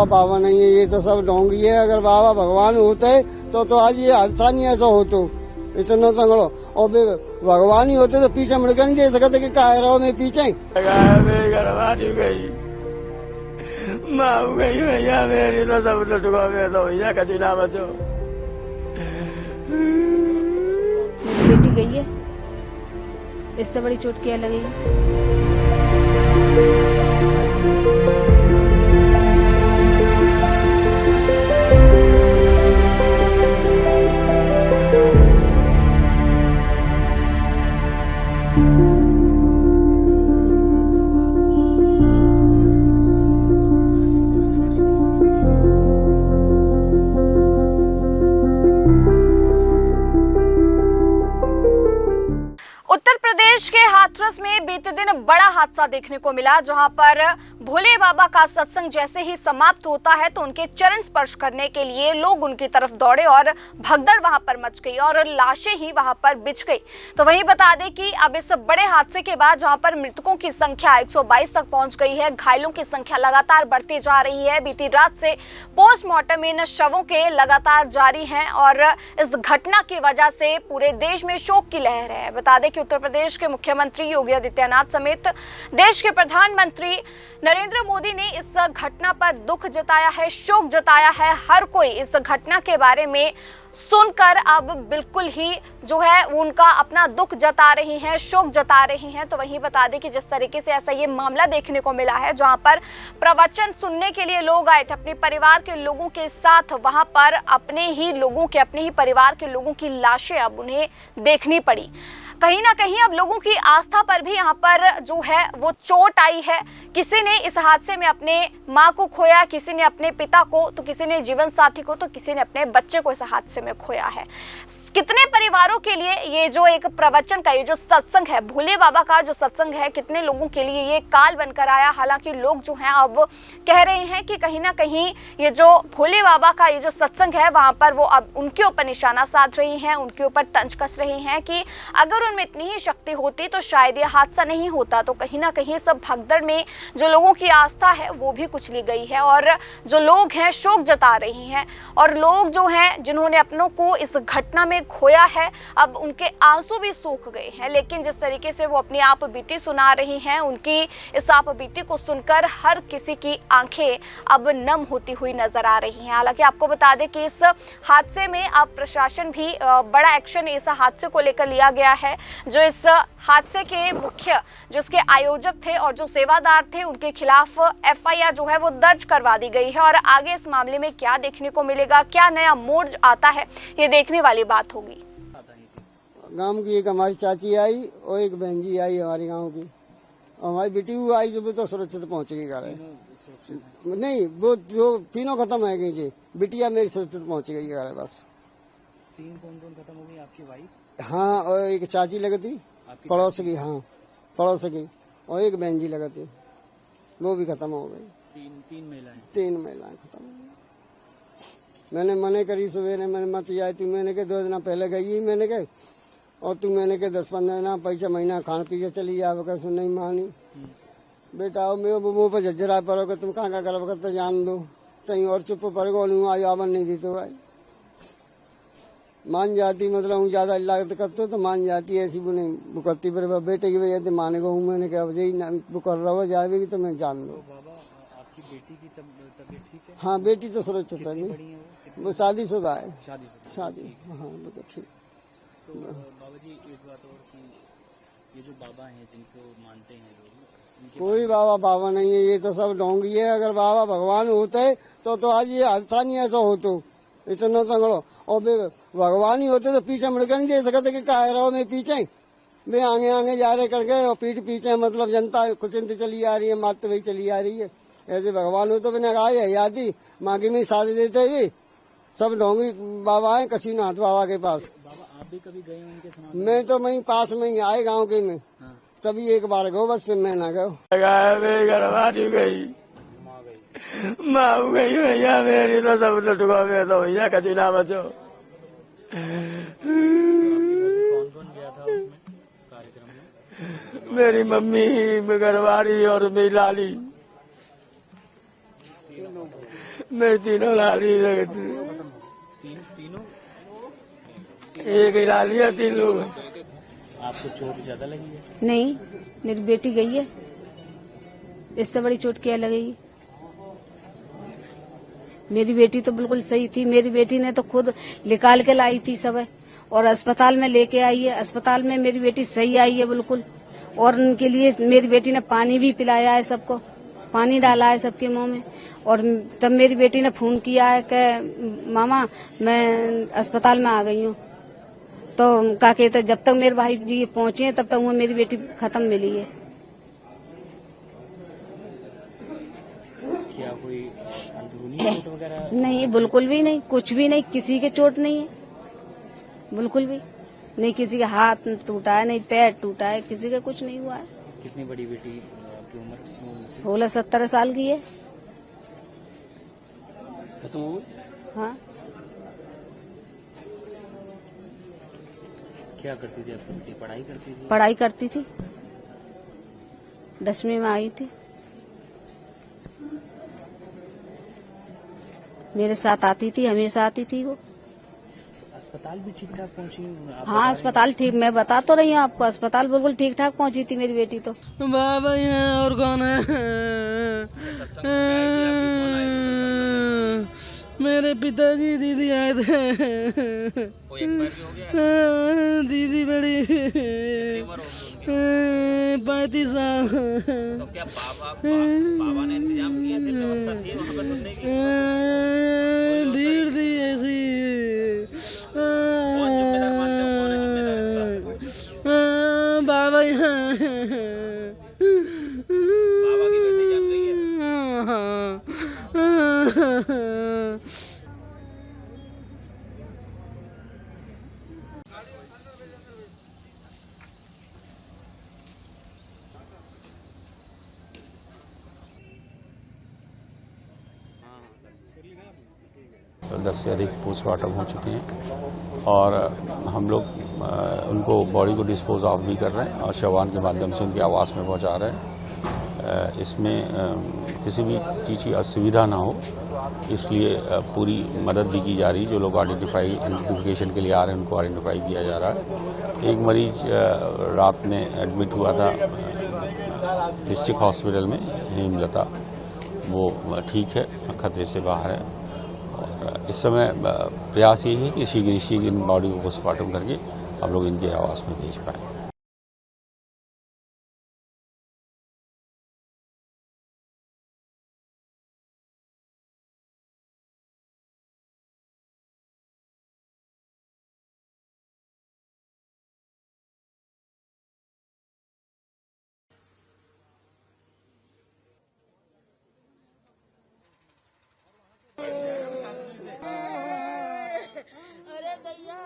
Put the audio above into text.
बाबा बाबा नहीं है, ये तो सब ढोंगी है। अगर बाबा भगवान होते तो आज ये हादसा नहीं ऐसा होतो। इतना तंगड़ो और भगवान ही होते तो पीछे मुड़कर नहीं दे सकते कि कह रहा मैं पीछे। मेरी घरवाली गई, माँ गई भैया, मेरी तो सब लुटको में तो भैया कची ना बचो। मेरी बेटी गई है, इससे बड़ी चोट क्या लगेगी। उत्तर प्रदेश के हाथरस में बीते दिन बड़ा हादसा देखने को मिला, जहां पर भोले बाबा का सत्संग जैसे ही समाप्त होता है तो उनके चरण स्पर्श करने के लिए लोग उनकी तरफ दौड़े और भगदड़ वहां पर मच गई और लाशें ही वहां पर बिछ गई। तो वहीं बता दें कि अब इस बड़े हादसे के बाद जहां पर मृतकों की संख्या 122 तक पहुंच गई है, घायलों की संख्या लगातार बढ़ती जा रही है। बीती रात से पोस्टमार्टम इन शवों के लगातार जारी हैं और इस घटना की वजह से पूरे देश में शोक की लहर है। बता दें कि उत्तर प्रदेश के मुख्यमंत्री योगी आदित्यनाथ समेत देश के प्रधानमंत्री नरेंद्र मोदी ने इस घटना पर दुख जताया है, शोक जताया है। हर कोई इस घटना के बारे में सुनकर अब बिल्कुल ही जो है उनका अपना दुख जता रही हैं, शोक जता रही हैं। तो वहीं बता दें कि जिस तरीके से ऐसा ये मामला देखने को मिला है, जहां पर प्रवचन सुनने के लिए लोग आए थे अपने परिवार के लोगों के साथ, वहां पर अपने ही परिवार के लोगों की लाशें अब उन्हें देखनी पड़ी। कहीं ना कहीं अब लोगों की आस्था पर भी यहाँ पर जो है वो चोट आई है। किसी ने इस हादसे में अपने माँ को खोया, किसी ने अपने पिता को, तो किसी ने जीवन साथी को, तो किसी ने अपने बच्चे को इस हादसे में खोया है। कितने परिवारों के लिए ये जो एक प्रवचन का ये जो सत्संग है, भोले बाबा का जो सत्संग है, कितने लोगों के लिए ये काल बनकर आया। हालांकि लोग जो हैं अब कह रहे हैं कि कहीं ना कहीं ये जो भोले बाबा का ये जो सत्संग है वहां पर वो अब उनके ऊपर निशाना साध रही हैं, उनके ऊपर तंज कस रही हैं कि अगर उनमें इतनी ही शक्ति होती तो शायद ये हादसा नहीं होता। तो कहीं ना कहीं सब भगदड़ में जो लोगों की आस्था है वो भी कुचली गई है और जो लोग हैं शोक जता रही हैं। और लोग जो हैं जिन्होंने अपनों को इस घटना में खोया है, अब उनके आंसू भी सूख गए हैं। लेकिन जिस तरीके से वो अपनी आप बीती सुना रही हैं, उनकी इस आप बीती को सुनकर हर किसी की आंखें अब नम होती हुई नजर आ रही हैं। हालांकि आपको बता दें कि इस हादसे में अब प्रशासन भी बड़ा एक्शन इस हादसे को लेकर लिया गया है। जो इस हादसे के मुख्य जो इसके आयोजक थे और जो सेवादार थे, उनके खिलाफ FIR जो है वो दर्ज करवा दी गई है। और आगे इस मामले में क्या देखने को मिलेगा, क्या नया मोड़ आता है, ये देखने वाली बात होगी। गांव की एक हमारी चाची आई और एक बहन जी आई हमारे गांव की, हमारी बेटी हुई आई जो तो सुरक्षित पहुंच गई घर। नहीं, वो जो तीनों खत्म है गई जी, बिटिया मेरी सुरक्षित पहुंच गई घर। बस तीन कौन खत्म हो गई? आपकी वाइफ? हाँ, और एक चाची लगती पड़ोस की, हाँ पड़ोस की, और एक बहन जी लगती, वो भी खत्म हो गई। तीन महिलाएं खत्म हो गई। मैंने मने करी सवेरे, मैंने मत जाए तू, मैंने के 2 दिन पहले गई, मैंने के और तू मैंने के 10-15 दिन पैसा महीना खान पी के चली जाओ, कैसे नहीं मानी। बेटा आओ मेरे मुँह पर झज्जरा पड़ोगे, तुम कहाँ करोगे तो जान दो, कहीं और चुप पर आई आवन नहीं दी तो भाई मान जाती, मतलब ज्यादा लागत करते तो मान जाती, ऐसी वो नहीं वो करती। पर बेटे की वजह से माने को मैंने कहा वो कर रहा हो जाएगी तो मैं जान दो। आपकी बेटी की तबीयत ठीक है? हाँ, बेटी तो सुरक्षित है, वो शादीशुदा है। शादी हाँ, वो तो ठीक। तो बाबा जी एक बात और कि ये जो बाबा हैं जिनको मानते हैं लोग, कोई बाबा बाबा नहीं है, ये तो सब ढोंगी है। अगर बाबा भगवान होते तो आज ये हादसा नहीं ऐसा होतो। इतना तंगड़ो और भगवान ही होते तो पीछे मुड़कर नहीं दे सकते कि कह रहा हो मैं पीछे, मैं आगे आगे जा रहे करके और पीठ पीछे, मतलब जनता कुचिंत चली आ रही है, मात वही चली आ रही है। ऐसे भगवान हो तो मैंने कहा है यादी मांगी में साथ देते हुए सब ढोंगी बाबा है कशीनाथ बाबा के पास। बाबा आप भी कभी गए उनके साथ? मैं तो वहीं पास में ही आए गाँव के में, तभी एक बार गो, बस फिर मैं ना गयो। मेरी घरवाली गई, माँ गई भैया, मेरी तो सब लुटको में तो भैया कची ना बचो। कौन गया था उसमें कार्यक्रम में? मेरी मम्मी, घरवाली और मेरी लाली। मेरी तीनों लाली लगती, तीनों एक ही लाली है, 3 लोग। आपको चोट ज्यादा लगी है? नहीं, मेरी बेटी गई है, इससे बड़ी चोट क्या लगेगी। मेरी बेटी तो बिल्कुल सही थी, मेरी बेटी ने तो खुद निकाल के लाई थी सब, और अस्पताल में लेके आई है। अस्पताल में मेरी बेटी सही आई है बिल्कुल, और उनके लिए मेरी बेटी ने पानी भी पिलाया है, सबको पानी डाला है सबके मुंह में। और तब मेरी बेटी ने फोन किया है कि मामा मैं अस्पताल में आ गई हूँ, तो क्या कहते जब तक मेरे भाई जी पहुंचे तब तक वो मेरी बेटी खत्म मिली है। क्या कोई अंदरूनी चोट वगैरह? नहीं, बिल्कुल भी नहीं, कुछ भी नहीं, किसी के चोट नहीं है, बिल्कुल भी नहीं। किसी का हाथ टूटा है, नहीं पैर टूटा है, किसी का कुछ नहीं हुआ है। कितनी बड़ी बेटी आपकी उम्र? 16-17 साल की है। तो हाँ। क्या करती थी आपकी बेटी? पढ़ाई करती थी? पढ़ाई करती थी, 10वीं में आई थी। मेरे साथ आती थी, हमेशा आती थी वो। अस्पताल भी ठीक ठाक पहुंची? हाँ, अस्पताल ठीक, मैं बता तो रही हूँ आपको, अस्पताल बिल्कुल ठीक ठाक पहुंची थी मेरी बेटी तो। बाबा है और कौन है? मेरे पिताजी, दीदी आए थे। कोई एक्सपायर भी हो गया? दीदी बड़ी 35 साल। तो क्या बाबा ने इंतजाम किए थे, व्यवस्था थी वहाँ पे सुनने की? भीड़ थी ऐसी। कौन जिम्मेदार मानते हो? कौन है जिम्मेदार इसका? बाबा बाबा की वैसे जान गई है? तो 10 से अधिक पोस्टमार्टम हो चुके हैं और हम लोग उनको बॉडी को डिस्पोज ऑफ भी कर रहे हैं और शवान के माध्यम से उनके आवास में पहुंचा रहे हैं। इसमें किसी भी चीज़ की असुविधा ना हो, इसलिए पूरी मदद भी की जा रही है। जो लोग आइडेंटिफिकेशन के लिए आ रहे हैं उनको आइडेंटिफाई किया जा रहा है। एक मरीज रात में एडमिट हुआ था डिस्ट्रिक्ट हॉस्पिटल में, हेमलता, वो ठीक है, खतरे से बाहर है। और इस समय प्रयास यही है कि शीघ्र इन बॉडी को पोस्टमार्टम करके हम लोग इनके आवास में भेज पाएँ। अरे भैया